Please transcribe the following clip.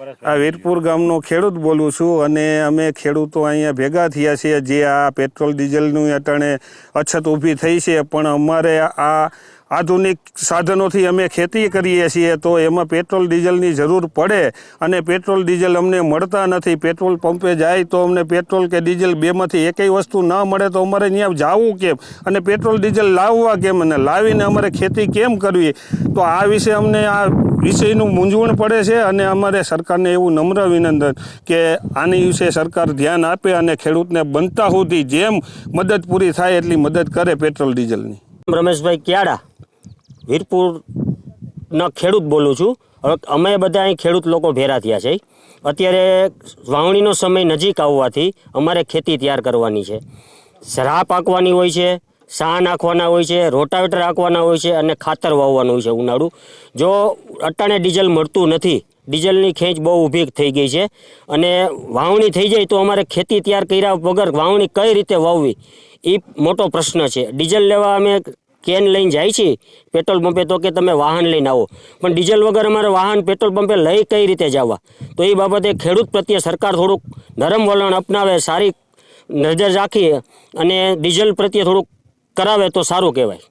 આ વીરપુર ગામનો ખેડૂત બોલું છું અને અમે ખેડૂતો અહીંયા ભેગા થયા છીએ જે આ પેટ્રોલ ડીઝલનું અટાણે અછત ઊભી થઈ છે, પણ અમારે આ આધુનિક સાધનોથી અમે ખેતી કરીએ છીએ તો એમાં પેટ્રોલ ડીઝલની જરૂર પડે અને પેટ્રોલ ડીઝલ અમને મળતા નથી. પેટ્રોલ પંપે જાય તો અમને પેટ્રોલ કે ડીઝલ બેમાંથી એકેય વસ્તુ ન મળે તો અમારે ત્યાં જવું કેમ અને પેટ્રોલ ડીઝલ લાવવા કેમ અને લાવીને અમારે ખેતી કેમ કરવી? તો આ વિશે અમને આ વિષયનું મૂંઝવણ પડે છે અને અમારે સરકારને એવું નમ્ર વિનંદન કે આની વિશે સરકાર ધ્યાન આપે અને ખેડૂતને બનતા સુધી જેમ મદદ પૂરી થાય એટલી મદદ કરે પેટ્રોલ ડીઝલની. રમેશભાઈ ક્યાડા વીરપુરના ખેડૂત બોલું છું. હવે અમે બધા અહીં ખેડૂત લોકો ભેરા થયા છે. અત્યારે વાવણીનો સમય નજીક આવવાથી અમારે ખેતી તૈયાર કરવાની છે. રાહ પાકવાની હોય છે, સા નાખવાના હોય છે, રોટાવેટર નાખવાના હોય છે અને ખાતર વાવવાનું હોય છે ઉનાળું. જો અટાણે ડીઝલ મળતું નથી, ડીઝલની ખેંચ બહુ ઊભી થઈ ગઈ છે અને વાવણી થઈ જાય તો અમારે ખેતી તૈયાર કર્યા વગર વાવણી કઈ રીતે વાવવી એ મોટો પ્રશ્ન છે. ડીઝલ લેવા અમે કેન લઈને જાય છે પેટ્રોલ પંપે તો કે તમે વાહન લઈને આવો, પણ ડીઝલ વગર અમારે વાહન પેટ્રોલ પંપે લઈ કઈ રીતે જવા? તો એ બાબતે ખેડૂત પ્રત્યે સરકાર થોડુંક નરમ વલણ અપનાવે, સારી નજર રાખી અને ડીઝલ પ્રત્યે થોડુંક કરાવે તો સારું કહેવાય.